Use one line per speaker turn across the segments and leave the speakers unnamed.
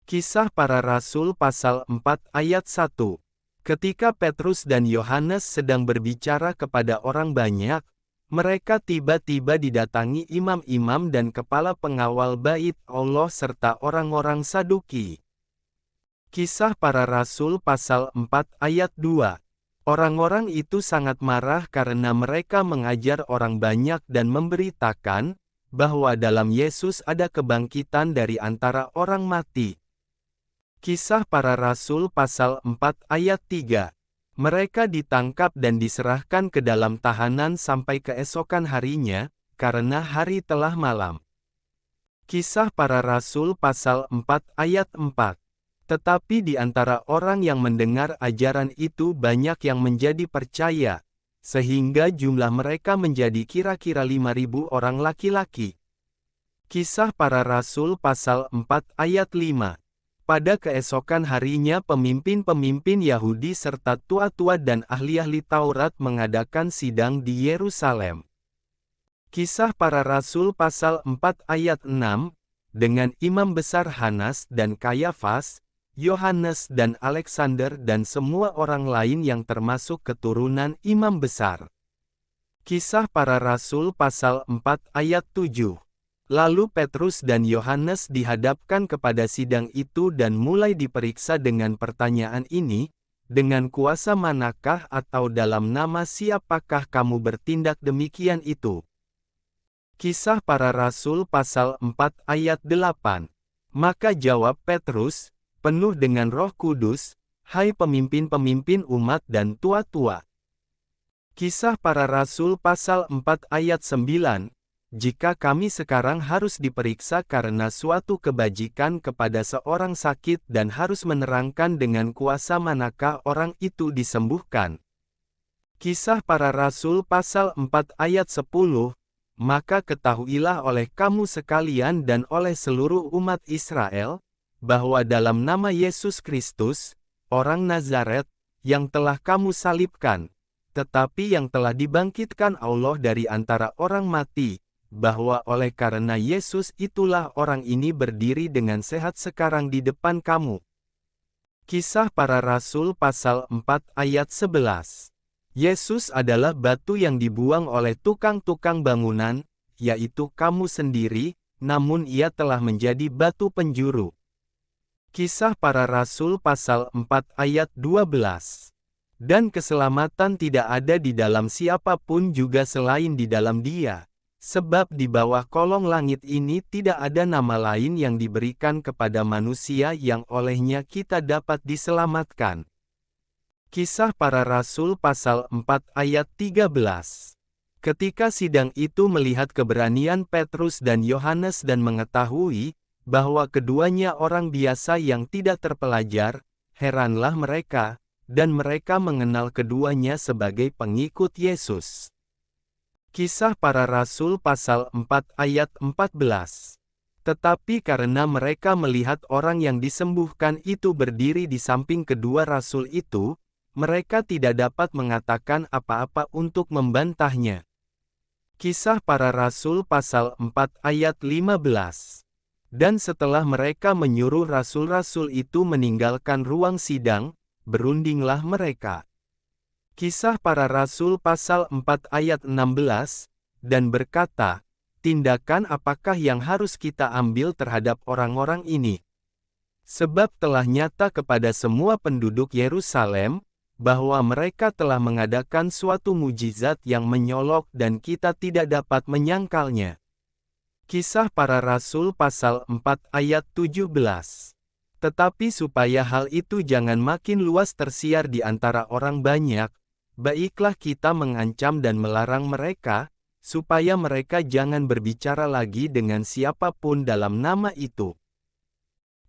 Kisah Para Rasul pasal 4 ayat 1. Ketika Petrus dan Yohanes sedang berbicara kepada orang banyak, mereka tiba-tiba didatangi imam-imam dan kepala pengawal bait Allah serta orang-orang Saduki. Kisah Para Rasul pasal 4 ayat 2. Orang-orang itu sangat marah karena mereka mengajar orang banyak dan memberitakan bahwa dalam Yesus ada kebangkitan dari antara orang mati. Kisah Para Rasul pasal 4 ayat 3. Mereka ditangkap dan diserahkan ke dalam tahanan sampai keesokan harinya, karena hari telah malam. Kisah Para Rasul pasal 4 ayat 4. Tetapi di antara orang yang mendengar ajaran itu banyak yang menjadi percaya, sehingga jumlah mereka menjadi kira-kira 5.000 orang laki-laki. Kisah Para Rasul pasal 4 ayat 5. Pada keesokan harinya pemimpin-pemimpin Yahudi serta tua-tua dan ahli-ahli Taurat mengadakan sidang di Yerusalem. Kisah Para Rasul pasal 4 ayat 6, dengan imam besar Hanas dan Kayafas, Yohanes dan Alexander dan semua orang lain yang termasuk keturunan imam besar. Kisah Para Rasul pasal 4 ayat 7. Lalu Petrus dan Yohanes dihadapkan kepada sidang itu dan mulai diperiksa dengan pertanyaan ini, dengan kuasa manakah atau dalam nama siapakah kamu bertindak demikian itu? Kisah Para Rasul pasal 4 ayat 8. Maka jawab Petrus, penuh dengan Roh Kudus, hai pemimpin-pemimpin umat dan tua-tua. Kisah Para Rasul pasal 4 ayat 9. Jika kami sekarang harus diperiksa karena suatu kebajikan kepada seorang sakit dan harus menerangkan dengan kuasa manakah orang itu disembuhkan. Kisah Para Rasul pasal 4 ayat 10, maka ketahuilah oleh kamu sekalian dan oleh seluruh umat Israel, bahwa dalam nama Yesus Kristus, orang Nazaret, yang telah kamu salibkan, tetapi yang telah dibangkitkan Allah dari antara orang mati, bahwa oleh karena Yesus itulah orang ini berdiri dengan sehat sekarang di depan kamu. Kisah Para Rasul pasal 4 ayat 11. Yesus adalah batu yang dibuang oleh tukang-tukang bangunan, yaitu kamu sendiri, namun ia telah menjadi batu penjuru. Kisah Para Rasul pasal 4 ayat 12. Dan keselamatan tidak ada di dalam siapapun juga selain di dalam Dia. Sebab di bawah kolong langit ini tidak ada nama lain yang diberikan kepada manusia yang olehnya kita dapat diselamatkan. Kisah Para Rasul pasal 4 ayat 13. Ketika sidang itu melihat keberanian Petrus dan Yohanes dan mengetahui bahwa keduanya orang biasa yang tidak terpelajar, heranlah mereka, dan mereka mengenal keduanya sebagai pengikut Yesus. Kisah Para Rasul pasal 4 ayat 14. Tetapi karena mereka melihat orang yang disembuhkan itu berdiri di samping kedua rasul itu, mereka tidak dapat mengatakan apa-apa untuk membantahnya. Kisah Para Rasul pasal 4 ayat 15. Dan setelah mereka menyuruh rasul-rasul itu meninggalkan ruang sidang, berundinglah mereka. Kisah Para Rasul pasal 4 ayat 16, dan berkata, tindakan apakah yang harus kita ambil terhadap orang-orang ini? Sebab telah nyata kepada semua penduduk Yerusalem, bahwa mereka telah mengadakan suatu mujizat yang menyolok dan kita tidak dapat menyangkalnya. Kisah Para Rasul pasal 4 ayat 17. Tetapi supaya hal itu jangan makin luas tersiar di antara orang banyak, baiklah kita mengancam dan melarang mereka, supaya mereka jangan berbicara lagi dengan siapapun dalam nama itu.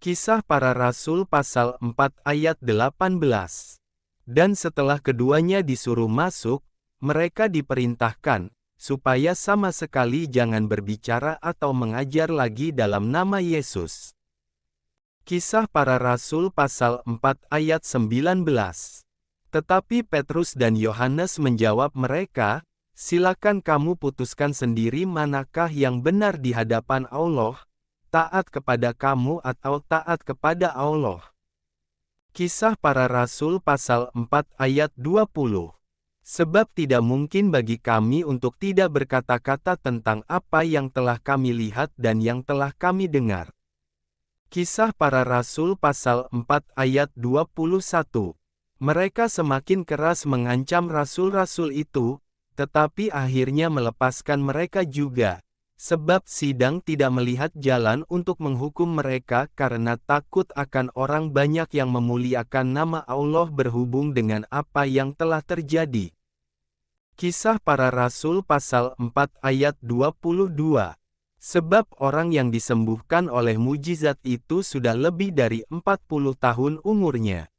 Kisah Para Rasul pasal 4 ayat 18. Dan setelah keduanya disuruh masuk, mereka diperintahkan, supaya sama sekali jangan berbicara atau mengajar lagi dalam nama Yesus. Kisah Para Rasul pasal 4 ayat 19. Tetapi Petrus dan Yohanes menjawab mereka, silakan kamu putuskan sendiri manakah yang benar di hadapan Allah, taat kepada kamu atau taat kepada Allah. Kisah Para Rasul pasal 4 ayat 20. Sebab tidak mungkin bagi kami untuk tidak berkata-kata tentang apa yang telah kami lihat dan yang telah kami dengar. Kisah Para Rasul pasal 4 ayat 21. Mereka semakin keras mengancam rasul-rasul itu, tetapi akhirnya melepaskan mereka juga, sebab sidang tidak melihat jalan untuk menghukum mereka karena takut akan orang banyak yang memuliakan nama Allah berhubung dengan apa yang telah terjadi. Kisah Para Rasul pasal 4 ayat 22. Sebab orang yang disembuhkan oleh mujizat itu sudah lebih dari 40 tahun umurnya.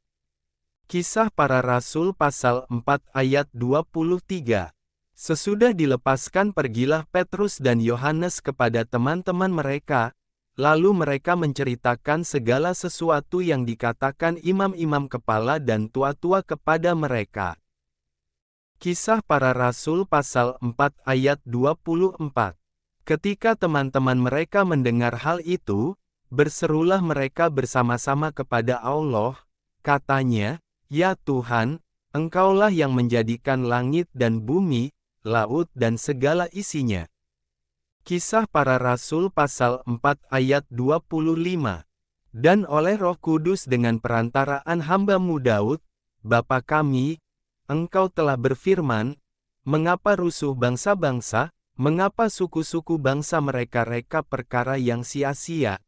Kisah Para Rasul pasal 4 ayat 23. Sesudah dilepaskan pergilah Petrus dan Yohanes kepada teman-teman mereka, lalu mereka menceritakan segala sesuatu yang dikatakan imam-imam kepala dan tua-tua kepada mereka. Kisah Para Rasul pasal 4 ayat 24. Ketika teman-teman mereka mendengar hal itu, berserulah mereka bersama-sama kepada Allah, katanya, "Ya Tuhan, Engkaulah yang menjadikan langit dan bumi, laut dan segala isinya." Kisah Para Rasul pasal 4 ayat 25. Dan oleh Roh Kudus dengan perantaraan hamba-Mu Daud, Bapa kami, Engkau telah berfirman, "Mengapa rusuh bangsa-bangsa, mengapa suku-suku bangsa mereka-reka perkara yang sia-sia?"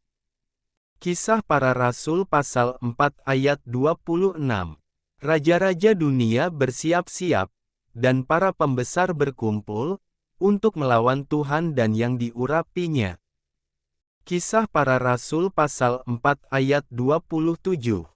Kisah Para Rasul pasal 4 ayat 26. Raja-raja dunia bersiap-siap, dan para pembesar berkumpul, untuk melawan Tuhan dan yang diurapinya. Kisah Para Rasul pasal 4 ayat 27.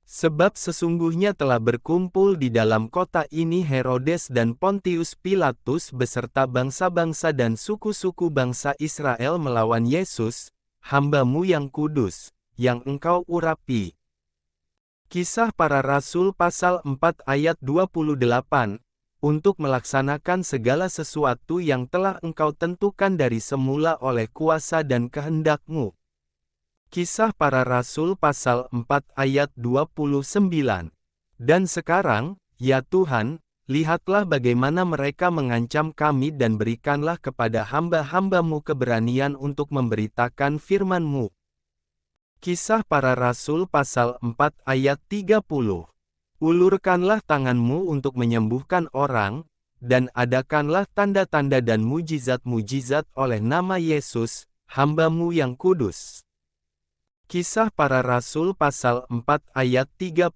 Sebab sesungguhnya telah berkumpul di dalam kota ini Herodes dan Pontius Pilatus beserta bangsa-bangsa dan suku-suku bangsa Israel melawan Yesus, hamba-Mu yang kudus, yang Engkau urapi. Kisah Para Rasul pasal 4 ayat 28. Untuk melaksanakan segala sesuatu yang telah Engkau tentukan dari semula oleh kuasa dan kehendak-Mu. Kisah Para Rasul pasal 4 ayat 29. Dan sekarang, ya Tuhan, lihatlah bagaimana mereka mengancam kami dan berikanlah kepada hamba-hamba-Mu keberanian untuk memberitakan firman-Mu. Kisah Para Rasul pasal 4 ayat 30. Ulurkanlah tangan-Mu untuk menyembuhkan orang, dan adakanlah tanda-tanda dan mujizat-mujizat oleh nama Yesus, hamba-Mu yang kudus. Kisah Para Rasul pasal 4 ayat 31.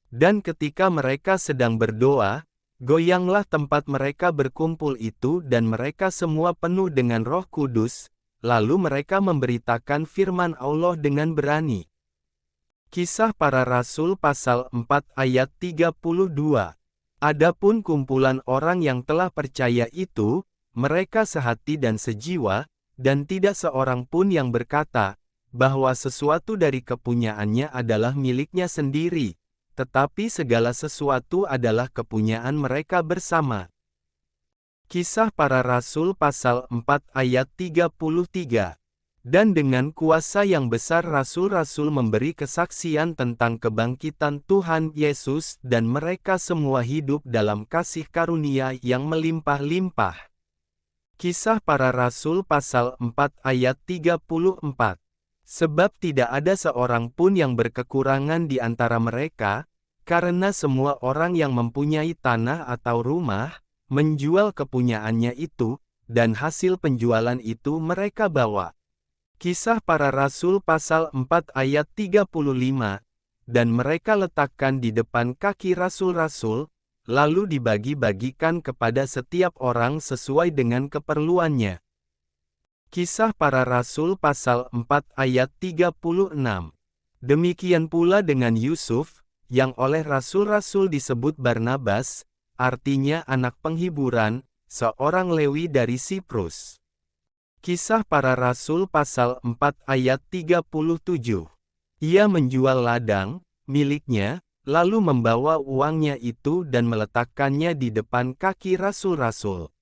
Dan ketika mereka sedang berdoa, goyanglah tempat mereka berkumpul itu dan mereka semua penuh dengan Roh Kudus, lalu mereka memberitakan firman Allah dengan berani. Kisah Para Rasul pasal 4 ayat 32. Adapun kumpulan orang yang telah percaya itu, mereka sehati dan sejiwa, dan tidak seorang pun yang berkata, bahwa sesuatu dari kepunyaannya adalah miliknya sendiri, tetapi segala sesuatu adalah kepunyaan mereka bersama. Kisah Para Rasul pasal 4 ayat 33. Dan dengan kuasa yang besar rasul-rasul memberi kesaksian tentang kebangkitan Tuhan Yesus dan mereka semua hidup dalam kasih karunia yang melimpah-limpah. Kisah Para Rasul pasal 4 ayat 34. Sebab tidak ada seorang pun yang berkekurangan di antara mereka, karena semua orang yang mempunyai tanah atau rumah, menjual kepunyaannya itu, dan hasil penjualan itu mereka bawa. Kisah Para Rasul pasal 4 ayat 35, dan mereka letakkan di depan kaki rasul-rasul, lalu dibagi-bagikan kepada setiap orang sesuai dengan keperluannya. Kisah Para Rasul pasal 4 ayat 36. Demikian pula dengan Yusuf, yang oleh rasul-rasul disebut Barnabas, artinya anak penghiburan, seorang Lewi dari Siprus. Kisah Para Rasul pasal 4 ayat 37. Ia menjual ladang, miliknya, lalu membawa uangnya itu dan meletakkannya di depan kaki rasul-rasul.